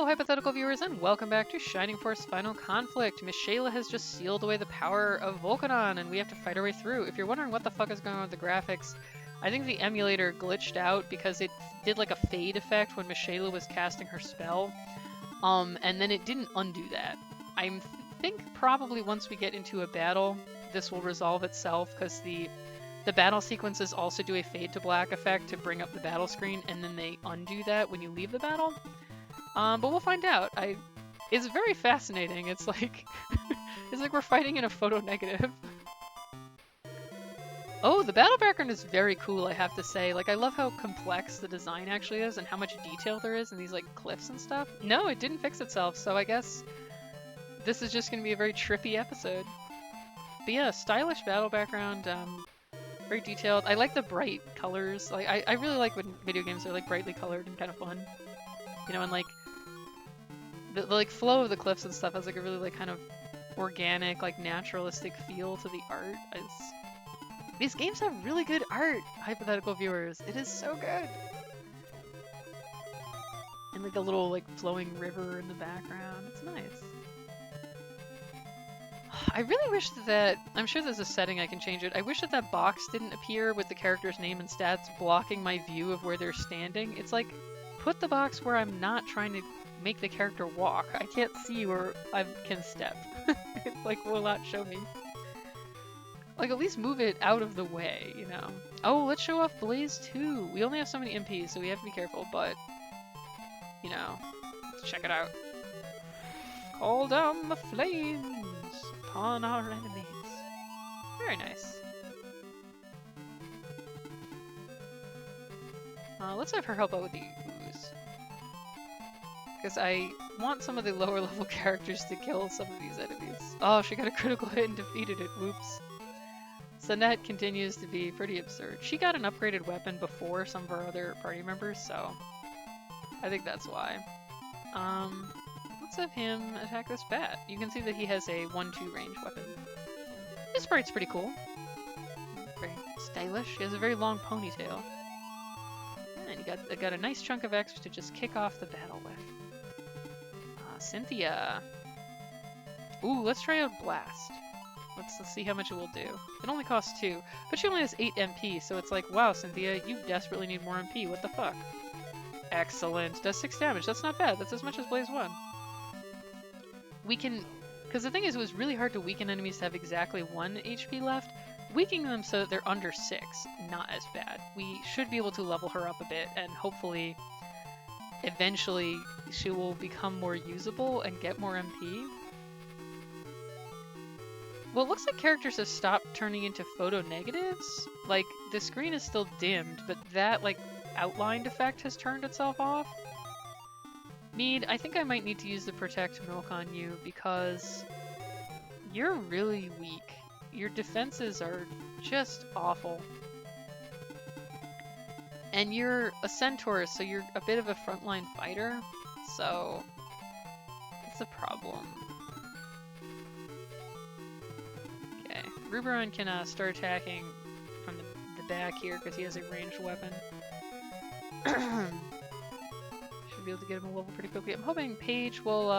Hello, hypothetical viewers, and welcome back to Shining Force Final Conflict. Mishaela has just sealed away the power of Volcanon, and we have to fight our way through. If you're wondering what the fuck is going on with the graphics, I think the emulator glitched out because it did like a fade effect when Mishaela was casting her spell, and then it didn't undo that. I think probably once we get into a battle, this will resolve itself, because the battle sequences also do a fade to black effect to bring up the battle screen, and then they undo that when you leave the battle. But we'll find out. It's very fascinating. It's like it's like we're fighting in a photo negative. Oh, the battle background is very cool, I have to say. Like, I love how complex the design actually is and how much detail there is in these like cliffs and stuff. No, it didn't fix itself, so I guess this is just gonna be a very trippy episode. But yeah, stylish battle background, very detailed. I like the bright colors. Like, I really like when video games are like brightly colored and kind of fun. You know, and like the like flow of the cliffs and stuff has like a really like kind of organic, like naturalistic feel to the art. These games have really good art, hypothetical viewers. It is so good. And like a little like flowing river in the background. It's nice. I really wish that, I'm sure there's a setting I can change it. I wish that box didn't appear with the character's name and stats blocking my view of where they're standing. It's like, put the box where I'm not trying to make the character walk. I can't see where I can step. It like will not show me. Like, at least move it out of the way, you know? Oh, let's show off Blaze too. We only have so many MPs, so we have to be careful, but, you know, let's check it out. Call down the flames upon our enemies. Very nice. Let's have her help out with the ooze. Because I want some of the lower level characters to kill some of these enemies. Oh, she got a critical hit and defeated it. Whoops. Sunette continues to be pretty absurd. She got an upgraded weapon before some of our other party members, so I think that's why. Let's have him attack this bat. You can see that he has a 1-2 range weapon. This sprite's pretty cool. Very stylish. He has a very long ponytail. And he got a nice chunk of X to just kick off the battle with. Cynthia. Ooh, let's try out Blast. Let's see how much it will do. It only costs 2, but she only has 8 MP, so it's like, wow, Cynthia, you desperately need more MP. What the fuck? Excellent. Does 6 damage. That's not bad. That's as much as Blaze 1. We can... Because the thing is, it was really hard to weaken enemies to have exactly 1 HP left. Weakening them so that they're under 6, not as bad. We should be able to level her up a bit, and hopefully, eventually, she will become more usable and get more MP. Well, it looks like characters have stopped turning into photo negatives. Like, the screen is still dimmed, but that, like, outlined effect has turned itself off. Mead, I think I might need to use the Protect Milk on you, because you're really weak. Your defenses are just awful. And you're a centaur, so you're a bit of a frontline fighter, so it's a problem. Ruberon can start attacking from the back here because he has a ranged weapon. Should be able to get him a level pretty quickly. I'm hoping Paige will,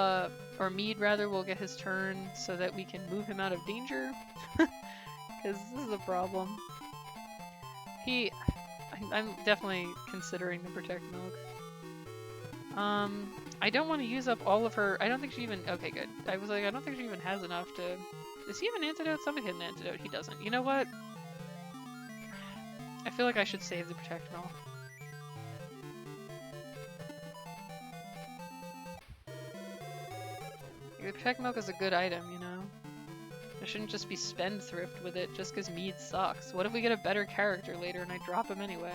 or Mead rather, will get his turn so that we can move him out of danger. Because this is a problem. I'm definitely considering the Protect Milk. I don't want to use up all of her. I don't think she even. Okay, good. I was like, I don't think she even has enough to. Does he have an antidote? Somebody had an antidote. He doesn't. You know what? I feel like I should save the Protect Milk. The Protect Milk is a good item, you know? I shouldn't just be spendthrift with it just because Mead sucks. What if we get a better character later and I drop him anyway?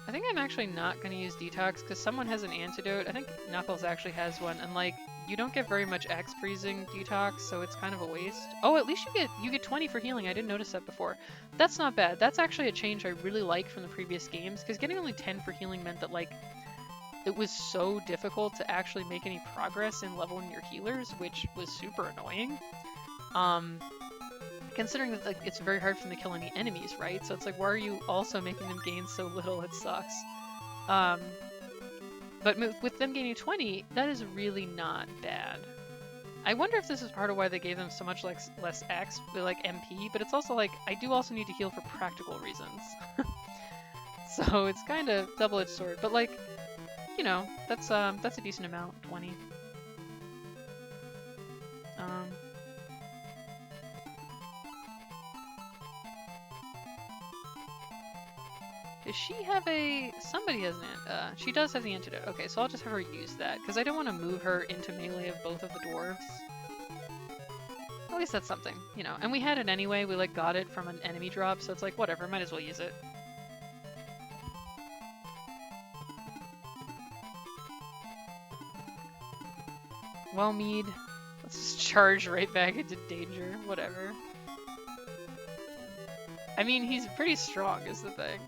I think I'm actually not going to use Detox because someone has an antidote. I think Knuckles actually has one, and like, you don't get very much X freezing Detox, so it's kind of a waste. Oh, at least you get 20 for healing. I didn't notice that before. That's not bad. That's actually a change I really like from the previous games, because getting only 10 for healing meant that like, it was so difficult to actually make any progress in leveling your healers, which was super annoying. Considering that like it's very hard for them to kill any enemies, right? So it's like, why are you also making them gain so little? It sucks. But with them gaining 20, that is really not bad. I wonder if this is part of why they gave them so much less X, like MP, but it's also like, I do also need to heal for practical reasons. So it's kind of double-edged sword, but like, you know, that's a decent amount, 20. Does she have a... Somebody has an... she does have the antidote. Okay, so I'll just have her use that, because I don't want to move her into melee of both of the dwarves. At least that's something, you know. And we had it anyway, we like got it from an enemy drop, so it's like, whatever, might as well use it. Well, Mead, let's just charge right back into danger, whatever. I mean, he's pretty strong is the thing.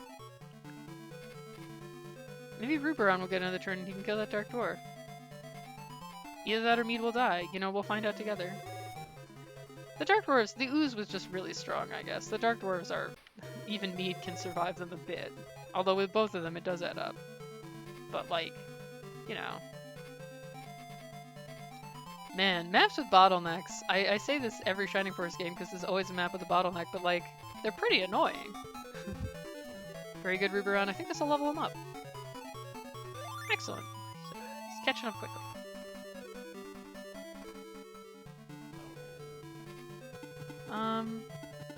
Maybe Ruberon will get another turn and he can kill that Dark Dwarf. Either that or Mead will die. You know, we'll find out together. The Dark Dwarves, the Ooze was just really strong, I guess. The Dark Dwarves are... Even Mead can survive them a bit. Although with both of them, it does add up. But, like, you know. Man, maps with bottlenecks. I say this every Shining Force game because there's always a map with a bottleneck, but, like, they're pretty annoying. Very good, Ruberon. I think this will level him up. Excellent. He's catching up quickly.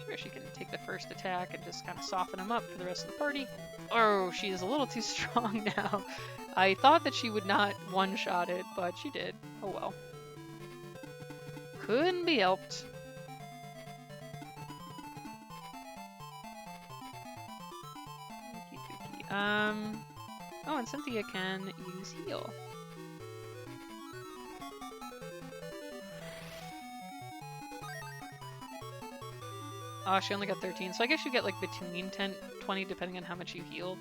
Sure, she can take the first attack and just kind of soften him up for the rest of the party. Oh, she is a little too strong now. I thought that she would not one-shot it, but she did. Oh well. Couldn't be helped. Oh, and Cynthia can use heal. Oh, she only got 13, so I guess you get like between 10, 20 depending on how much you healed.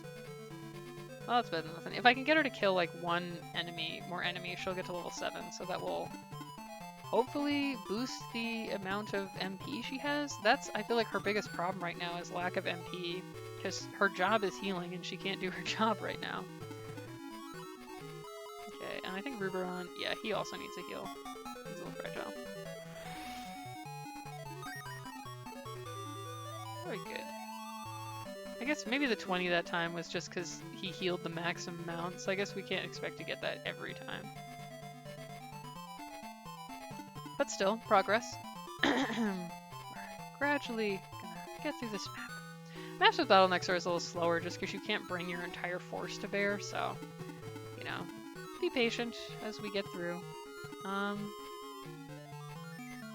Well, that's better than nothing. If I can get her to kill like one enemy, more enemies, she'll get to level 7, so that will hopefully boost the amount of MP she has. That's, I feel like, her biggest problem right now is lack of MP, because her job is healing and she can't do her job right now. Okay, and I think Ruberon, yeah, he also needs a heal. He's a little fragile. Very good. I guess maybe the 20 that time was just because he healed the maximum amount, so I guess we can't expect to get that every time. But still, progress. We're gradually gonna get through this map. Maps with bottlenecks are a little slower just because you can't bring your entire force to bear, so, you know, be patient as we get through.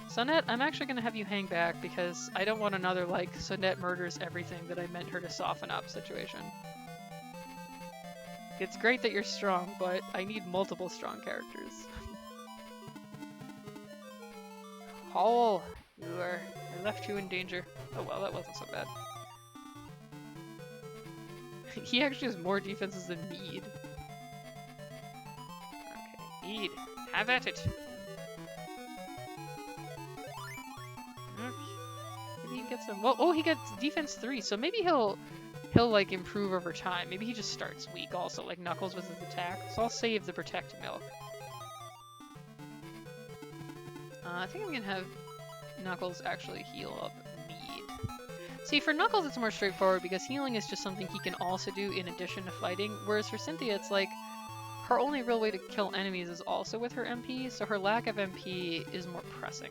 Sonette, I'm actually going to have you hang back because I don't want another, like, Sonette murders everything that I meant her to soften up situation. It's great that you're strong, but I need multiple strong characters. Paul, I left you in danger. Oh well, that wasn't so bad. He actually has more defenses than Mead. Okay, Mead, have at it. Maybe he gets some. Well, oh, he gets defense 3, so maybe he'll like improve over time. Maybe he just starts weak also, like Knuckles with his attack. So I'll save the Protect Milk. I think I'm gonna have Knuckles actually heal up Mead. See, for Knuckles it's more straightforward because healing is just something he can also do in addition to fighting, whereas for Cynthia it's like her only real way to kill enemies is also with her MP, so her lack of MP is more pressing.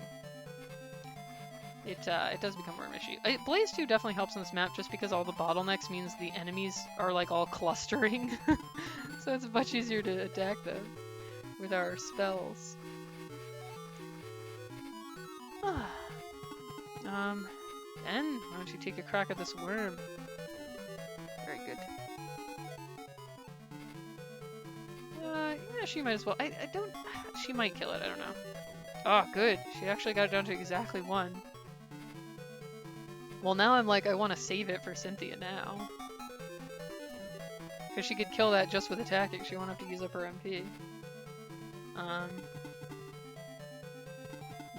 It does become more of an issue. Blaze 2 definitely helps on this map just because all the bottlenecks means the enemies are like all clustering. So it's much easier to attack them with our spells. Ben, why don't you take a crack at this worm? Very good. Yeah, she might as well. I don't... She might kill it, I don't know. Oh, good. She actually got it down to exactly 1. Well, now I'm like, I want to save it for Cynthia now. Because she could kill that just with attacking. She won't have to use up her MP.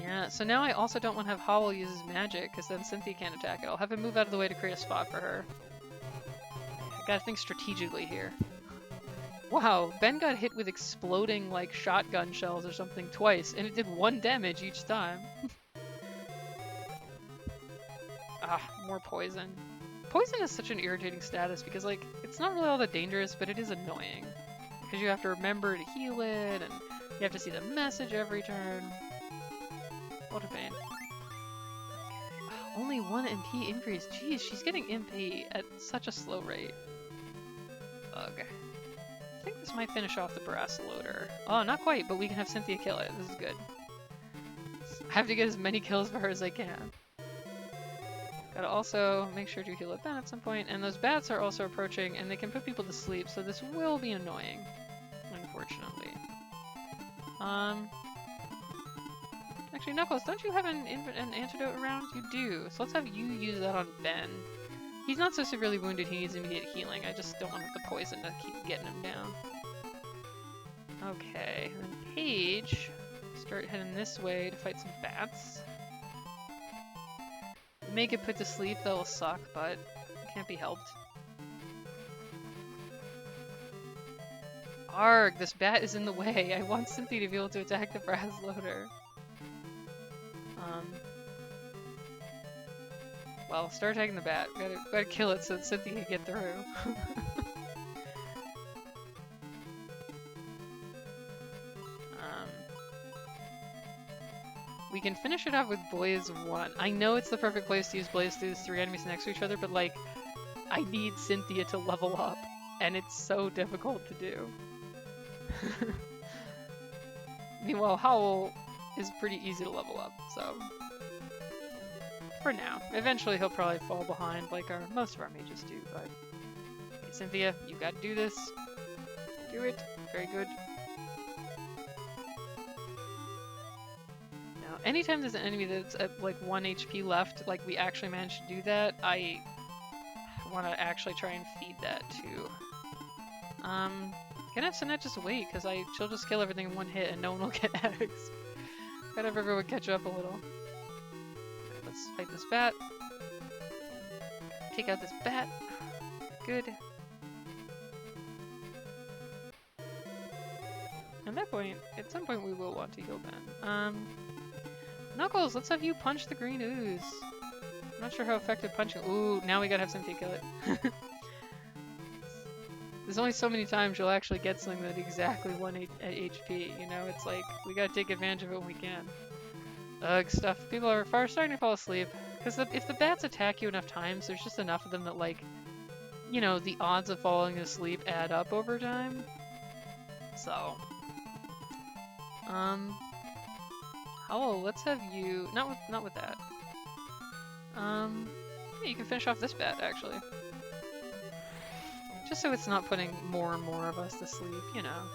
Yeah, so now I also don't want to have Howl use his magic, because then Cynthia can't attack it. I'll have him move out of the way to create a spot for her. I gotta think strategically here. Wow, Ben got hit with exploding, like, shotgun shells or something twice, and it did 1 damage each time. Ah, more poison. Poison is such an irritating status because, like, it's not really all that dangerous, but it is annoying. Because you have to remember to heal it, and you have to see the message every turn. What a pain. Only 1 MP increase. Jeez, she's getting MP at such a slow rate. Ugh. I think this might finish off the brass loader. Oh, not quite, but we can have Cynthia kill it. This is good. I have to get as many kills for her as I can. Gotta also make sure to heal it Ben at some point, and those bats are also approaching, and they can put people to sleep, so this will be annoying, unfortunately. Actually, Knuckles, don't you have an antidote around? You do, so let's have you use that on Ben. He's not so severely wounded, he needs immediate healing. I just don't want the poison to keep getting him down. Okay, and then Paige, start heading this way to fight some bats. Make it put to sleep, that'll suck, but it can't be helped. Arg, this bat is in the way. I want Cynthia to be able to attack the brass loader. Well, start attacking the bat. Gotta kill it so that Cynthia can get through. We can finish it off with Blaze 1. I know it's the perfect place to use Blaze through these 3 enemies next to each other, but like, I need Cynthia to level up, and it's so difficult to do. Meanwhile, Howl is pretty easy to level up, so... For now. Eventually he'll probably fall behind like most of our mages do, but... Okay, Cynthia, you gotta do this. Do it. Very good. Now, anytime there's an enemy that's at like 1 HP left, like we actually managed to do that, I want to actually try and feed that too. Gonna have Sinette just wait, because she'll just kill everything in 1 hit and no one will get eggs. Gotta have everyone catch up a little. Right, let's fight this bat. Take out this bat. Good. At some point we will want to heal Ben. Knuckles, let's have you punch the green ooze. I'm not sure how effective punching. Ooh, now we gotta have Cynthia kill it. There's only so many times you'll actually get something that exactly 1 HP, you know? It's like, we gotta take advantage of it when we can. Ugh, stuff. People are starting to fall asleep. Because if the bats attack you enough times, there's just enough of them that, like, you know, the odds of falling asleep add up over time. So. Howl, let's have you... Not with that. Yeah, you can finish off this bat, actually. Just so it's not putting more and more of us to sleep, you know.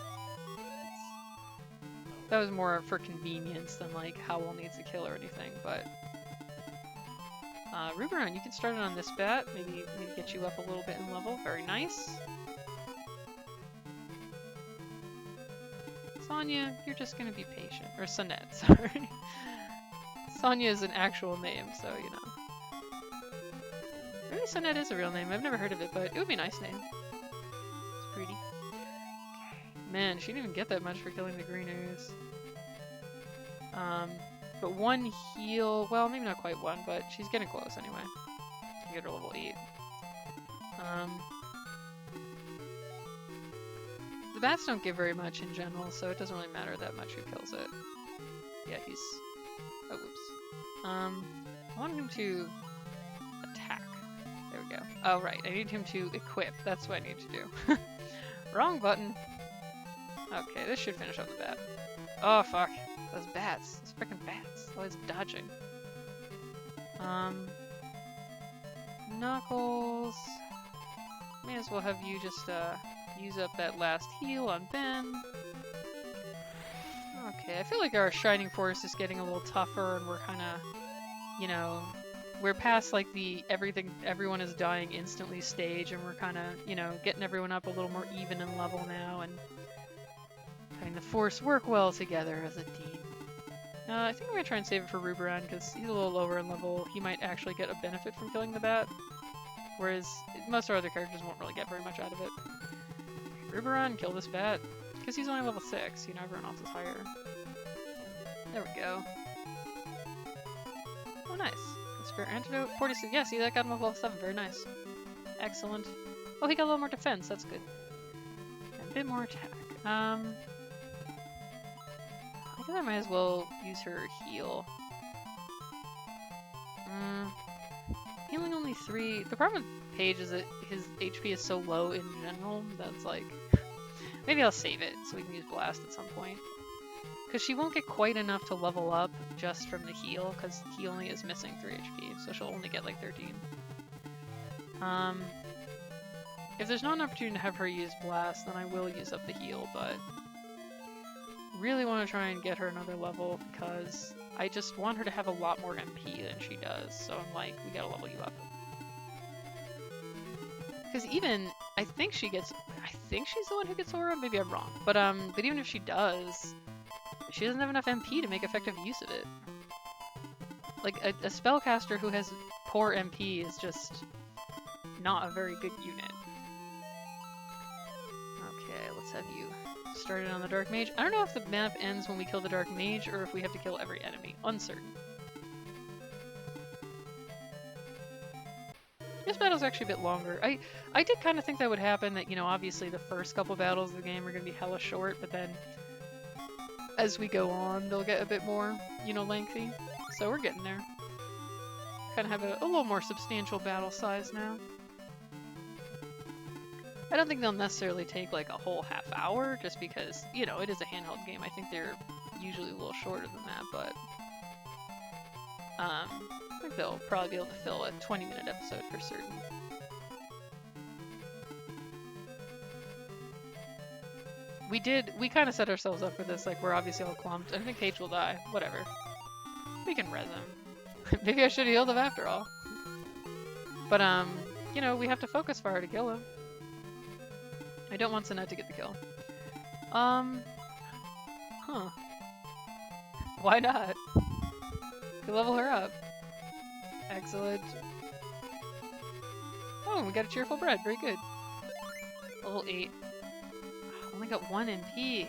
That was more for convenience than like Howl needs to kill or anything, but... Ruberon, you can start it on this bat, maybe get you up a little bit in level, very nice. Sonia, you're just gonna be patient. Or Sinette, sorry. Sonia is an actual name, so you know. Maybe Sinette is a real name, I've never heard of it, but it would be a nice name. It's pretty. Man, she didn't even get that much for killing the green ooze. But 1 heal, well, maybe not quite 1, but she's getting close anyway. You get her level 8. The bats don't give very much in general, so it doesn't really matter that much who kills it. Yeah, he's... Oh, whoops. I want him to attack. There we go. Oh, right, I need him to equip. That's what I need to do. Wrong button. Okay, this should finish up the bat. Oh, fuck. Those bats. Those frickin' bats. Always dodging. Knuckles. May as well have you just, use up that last heal on Ben. Okay, I feel like our Shining Force is getting a little tougher and we're kinda, you know, we're past like the everyone is dying instantly stage and we're kinda, you know, getting everyone up a little more even in level now and having the Force work well together as a team. I think I'm gonna try and save it for Ruberon, because he's a little lower in level. He might actually get a benefit from killing the bat, whereas most of our other characters won't really get very much out of it. Ruberon, kill this bat, because he's only level 6, you know, everyone else is higher. There we go. Oh, nice. Spare antidote, 46. Yeah, see, that got him up level 7. Very nice. Excellent. Oh, he got a little more defense. That's good. And a bit more attack. I guess I might as well use her heal. Healing only 3. The problem with Paige is that his HP is so low in general that's like... Maybe I'll save it so we can use Blast at some point. Because she won't get quite enough to level up just from the heal, because he only is missing 3 HP, so she'll only get like 13. If there's not an opportunity to have her use Blast, then I will use up the heal, but really want to try and get her another level, because I just want her to have a lot more MP than she does, so I'm like, we gotta level you up. Because even, I think she's the one who gets Aura, maybe I'm wrong, but even if she does, she doesn't have enough MP to make effective use of it. Like, a spellcaster who has poor MP is just not a very good unit. Okay, let's have you started on the Dark Mage. I don't know if the map ends when we kill the Dark Mage, or if we have to kill every enemy. Uncertain. This battle's actually a bit longer. I did kind of think that would happen, that, you know, obviously the first couple battles of the game are going to be hella short, but then as we go on, they'll get a bit more, you know, lengthy. So we're getting there. Kind of have a little more substantial battle size now. I don't think they'll necessarily take like a whole half hour, just because, you know, it is a handheld game. I think they're usually a little shorter than that, but I think they'll probably be able to fill a 20-minute episode for certain. We kind of set ourselves up for this, like, we're obviously all clumped. I think Paige will die. Whatever. We can res him. Maybe I should have healed him after all. But, you know, we have to focus fire to kill him. I don't want Sinette to get the kill. Huh. Why not? Could level her up. Excellent. Oh, we got a cheerful bread. Very good. Level 8. Only got 1 MP.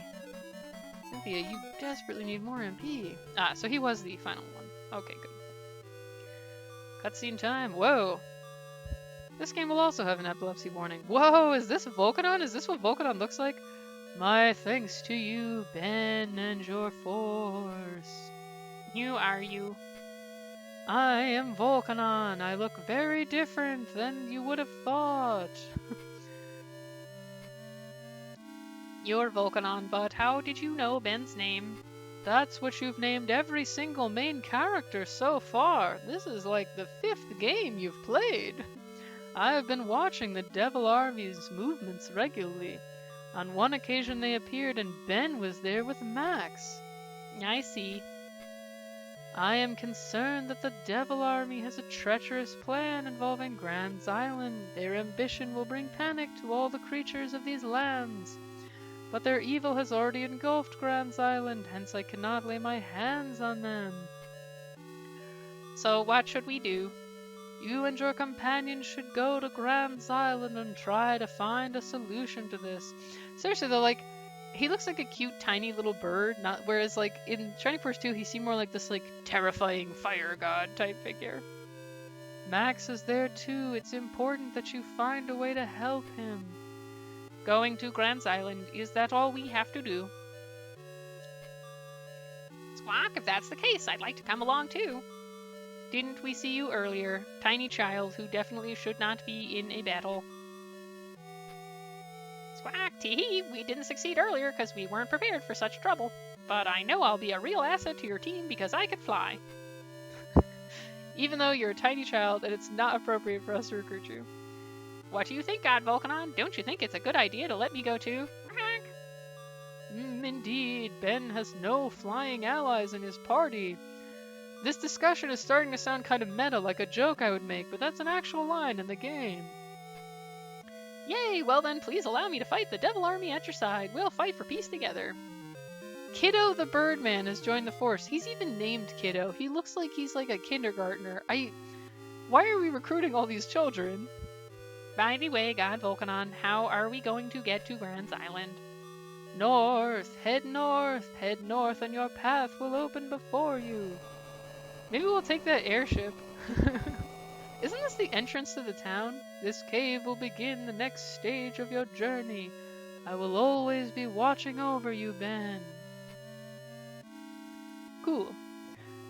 Cynthia, you desperately need more MP. Ah, so he was the final one. Okay, good. Cutscene time. Whoa. This game will also have an epilepsy warning. Whoa, is this Volcanon? Is this what Volcanon looks like? My thanks to you, Ben, and your force. Who are you? I am Volcanon. I look very different than you would have thought. You're Volcanon, but how did you know Ben's name? That's what you've named every single main character so far. This is like the 5th game you've played. I have been watching the Devil Army's movements regularly. On one occasion they appeared and Ben was there with Max. I see. I am concerned that the Devil Army has a treacherous plan involving Grans Island. Their ambition will bring panic to all the creatures of these lands. But their evil has already engulfed Grans Island, hence I cannot lay my hands on them. So what should we do? You and your companions should go to Grans Island and try to find a solution to this. Seriously though, like, he looks like a cute tiny little bird, whereas like in Shining Force 2 he seemed more like this like terrifying fire god type figure. Max is there too. It's important that you find a way to help him. Going to Grans Island, is that all we have to do? Squawk, if that's the case, I'd like to come along too. Didn't we see you earlier? Tiny child who definitely should not be in a battle. Squawk, tee-hee, we didn't succeed earlier because we weren't prepared for such trouble. But I know I'll be a real asset to your team because I can fly. Even though you're a tiny child and it's not appropriate for us to recruit you. What do you think, God Volcanon? Don't you think it's a good idea to let me go too? Indeed, Ben has no flying allies in his party. This discussion is starting to sound kind of meta, like a joke I would make, but that's an actual line in the game. Yay, well then please allow me to fight the Devil Army at your side. We'll fight for peace together. Kiddo the Birdman has joined the force. He's even named Kiddo. He looks like he's like a kindergartner. Why are we recruiting all these children? By the way, God Volcanon, how are we going to get to Grans Island? North, head north, and your path will open before you. Maybe we'll take that airship. Isn't this the entrance to the town? This cave will begin the next stage of your journey. I will always be watching over you, Ben. Cool.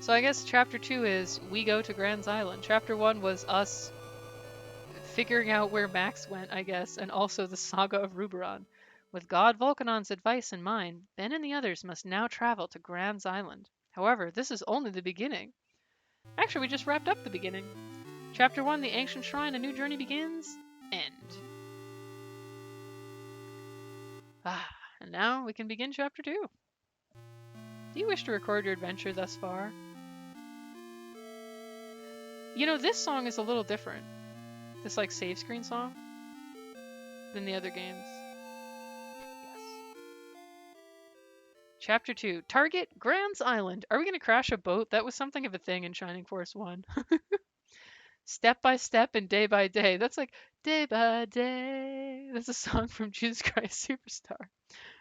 So I guess chapter 2 is we go to Grans Island. Chapter 1 was us figuring out where Max went, I guess, and also the saga of Ruberon. With God Volcanon's advice in mind, Ben and the others must now travel to Grans Island. However, this is only the beginning. Actually, we just wrapped up the beginning. Chapter 1, the ancient shrine, a new journey begins. End. And now we can begin chapter 2. Do you wish to record your adventure thus far? You know, this song is a little different. This like save screen song than the other games. Yes. Chapter 2. Target Grans Island. Are we going to crash a boat? That was something of a thing in Shining Force 1. Step by step and day by day. That's like day by day. That's a song from Jesus Christ Superstar.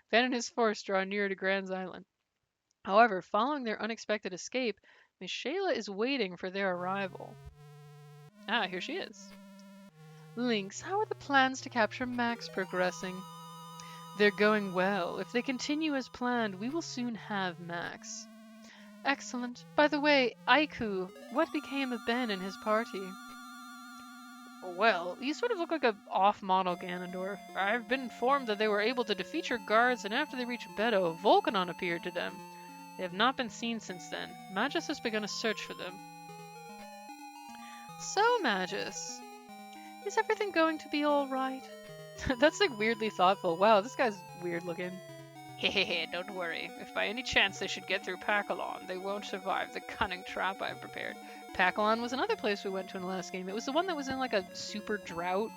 Ben and his force draw near to Grans Island. However, following their unexpected escape, Mishaela is waiting for their arrival. Ah, here she is. Lynx, how are the plans to capture Max progressing? They're going well. If they continue as planned, we will soon have Max. Excellent. By the way, Aiku, what became of Ben and his party? Well, you sort of look like an off-model Ganondorf. I've been informed that they were able to defeat your guards, and after they reached Bedoe, Volcanon appeared to them. They have not been seen since then. Magus has begun a search for them. So, Magus, is everything going to be alright? That's like weirdly thoughtful. Wow, this guy's weird looking. Hehehe, don't worry. If by any chance they should get through Pakalon, they won't survive the cunning trap I've prepared. Pakalon was another place we went to in the last game. It was the one that was in like a super drought,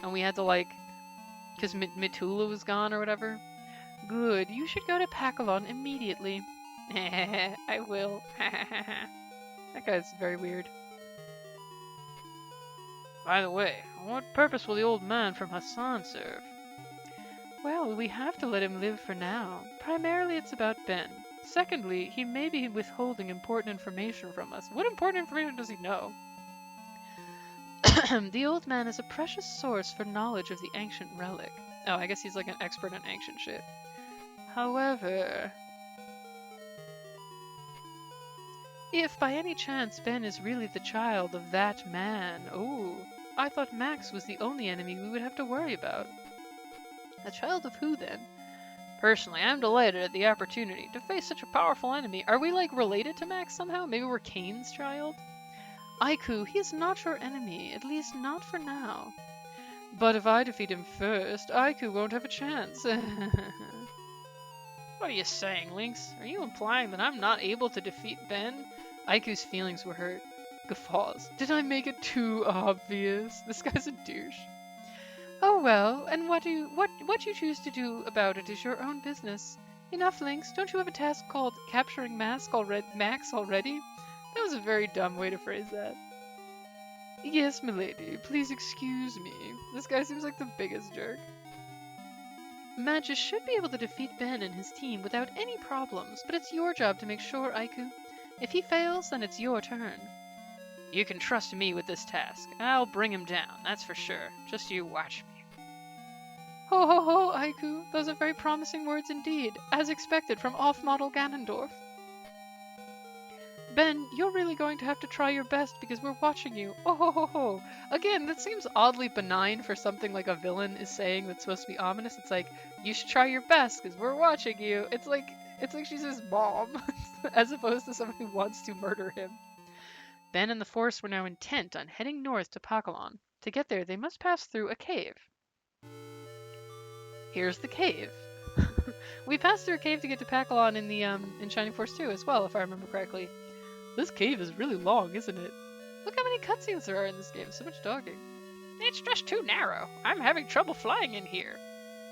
and we had to like, because Mitula was gone or whatever. Good, you should go to Pakalon immediately. I will. That guy's very weird. By the way, what purpose will the old man from Hassan serve? Well, we have to let him live for now. Primarily it's about Ben. Secondly, he may be withholding important information from us. What important information does he know? The old man is a precious source for knowledge of the ancient relic. Oh, I guess he's like an expert on ancient shit. However, if by any chance Ben is really the child of that man, I thought Max was the only enemy we would have to worry about. A child of who, then? Personally, I'm delighted at the opportunity to face such a powerful enemy. Are we, like, related to Max somehow? Maybe we're Kane's child? Aiku, he is not your enemy, at least not for now. But if I defeat him first, Aiku won't have a chance. What are you saying, Lynx? Are you implying that I'm not able to defeat Ben? Aiku's feelings were hurt. Guffaws. Did I make it too obvious? This guy's a douche. Oh well, and what you choose to do about it is your own business. Enough, Lynx. Don't you have a task called capturing Max already? That was a very dumb way to phrase that. Yes, milady. Please excuse me. This guy seems like the biggest jerk. Magus should be able to defeat Ben and his team without any problems, but it's your job to make sure, Aiku. If he fails, then it's your turn. You can trust me with this task. I'll bring him down, that's for sure. Just you watch me. Ho ho ho, Aiku. Those are very promising words indeed, as expected from off-model Ganondorf. Ben, you're really going to have to try your best because we're watching you. Oh ho ho ho. Again, that seems oddly benign for something like a villain is saying that's supposed to be ominous. It's like, you should try your best because we're watching you. It's like she's his mom, as opposed to someone who wants to murder him. Ben and the Force were now intent on heading north to Pakalon. To get there, they must pass through a cave. Here's the cave. We passed through a cave to get to Pakalon in the in Shining Force 2 as well, if I remember correctly. This cave is really long, isn't it? Look how many cutscenes there are in this game. So much talking. It's just too narrow. I'm having trouble flying in here.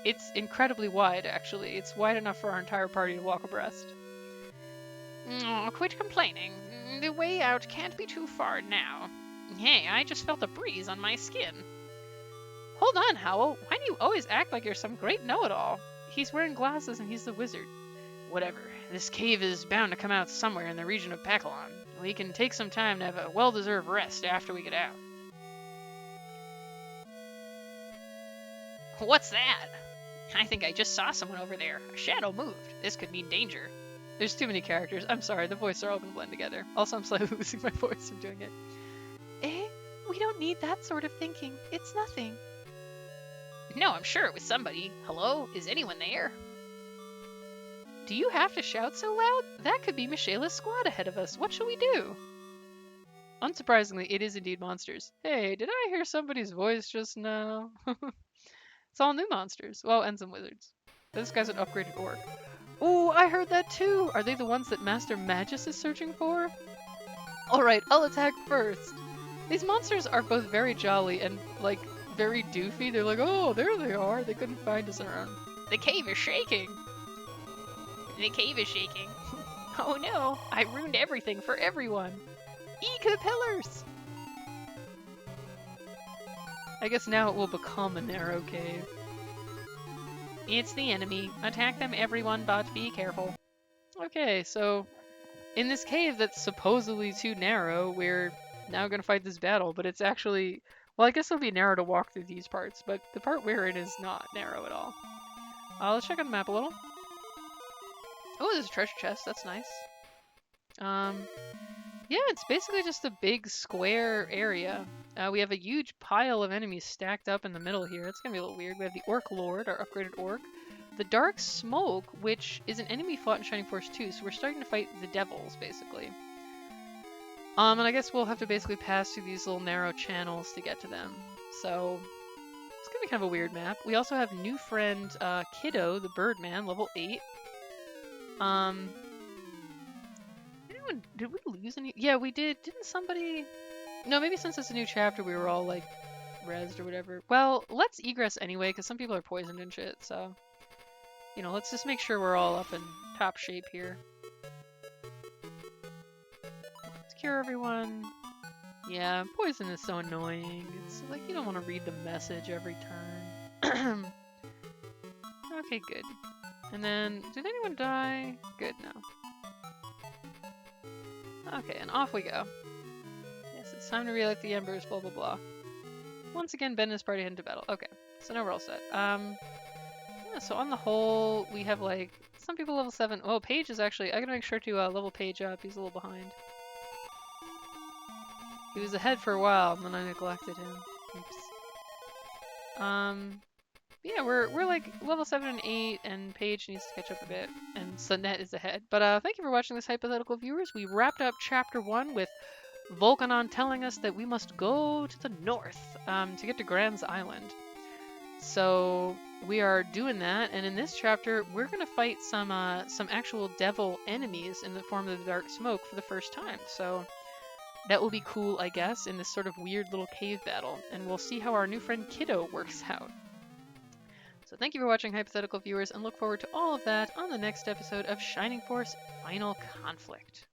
It's incredibly wide, actually. It's wide enough for our entire party to walk abreast. Oh, quit complaining. The way out can't be too far now. Hey, I just felt a breeze on my skin. Hold on, Howell. Why do you always act like you're some great know-it-all? He's wearing glasses and he's the wizard. Whatever. This cave is bound to come out somewhere in the region of Pakalon. We can take some time to have a well-deserved rest after we get out. What's that? I think I just saw someone over there. A shadow moved. This could mean danger. There's too many characters. I'm sorry, the voices are all going to blend together. Also, I'm slightly losing my voice from doing it. Eh? We don't need that sort of thinking. It's nothing. No, I'm sure it was somebody. Hello? Is anyone there? Do you have to shout so loud? That could be Mishaela's squad ahead of us. What shall we do? Unsurprisingly, it is indeed monsters. Hey, did I hear somebody's voice just now? It's all new monsters. Well, and some wizards. This guy's an upgraded orc. Ooh, I heard that too! Are they the ones that Master Magus is searching for? Alright, I'll attack first. These monsters are both very jolly and, like, very doofy. They're like, oh, there they are. They couldn't find us around. The cave is shaking! The cave is shaking. Oh no, I ruined everything for everyone. E-capillars! I guess now it will become a narrow cave. It's the enemy. Attack them, everyone, but be careful. Okay, so in this cave that's supposedly too narrow, we're now going to fight this battle, but it's actually... Well, I guess it'll be narrow to walk through these parts, but the part we're in is not narrow at all. Let's check out the map a little. Oh, there's a treasure chest. That's nice. Yeah, it's basically just a big square area. We have a huge pile of enemies stacked up in the middle here. It's gonna be a little weird. We have the Orc Lord, our upgraded orc. The Dark Smoke, which is an enemy fought in Shining Force 2, so we're starting to fight the devils, basically. And I guess we'll have to basically pass through these little narrow channels to get to them. So, it's gonna be kind of a weird map. We also have new friend Kiddo, the Birdman, level 8. Did we lose any? Yeah, we did. Didn't somebody... No, maybe since it's a new chapter, we were all, like, rezzed or whatever. Well, let's egress anyway, because some people are poisoned and shit, so... You know, let's just make sure we're all up in top shape here. Let's cure everyone. Yeah, poison is so annoying. It's like, you don't want to read the message every turn. Okay, good. And then, did anyone die? Good, no. Okay, and off we go. Yes, it's time to relight the embers, blah blah blah. Once again, Ben and his party head into battle. Okay, so now we're all set. Yeah, so on the whole, we have like, some people level 7. Oh, Paige is actually, I gotta make sure to level Paige up. He's a little behind. He was ahead for a while, and then I neglected him. Oops. Yeah, we're like level 7 and 8, and Paige needs to catch up a bit, and Sunette is ahead. But thank you for watching this, hypothetical viewers. We wrapped up Chapter 1 with Volcanon telling us that we must go to the north to get to Grans Island. So we are doing that, and in this chapter, we're going to fight some actual devil enemies in the form of the Dark Smoke for the first time. So that will be cool, I guess, in this sort of weird little cave battle, and we'll see how our new friend Kiddo works out. So thank you for watching, hypothetical viewers, and look forward to all of that on the next episode of Shining Force Final Conflict.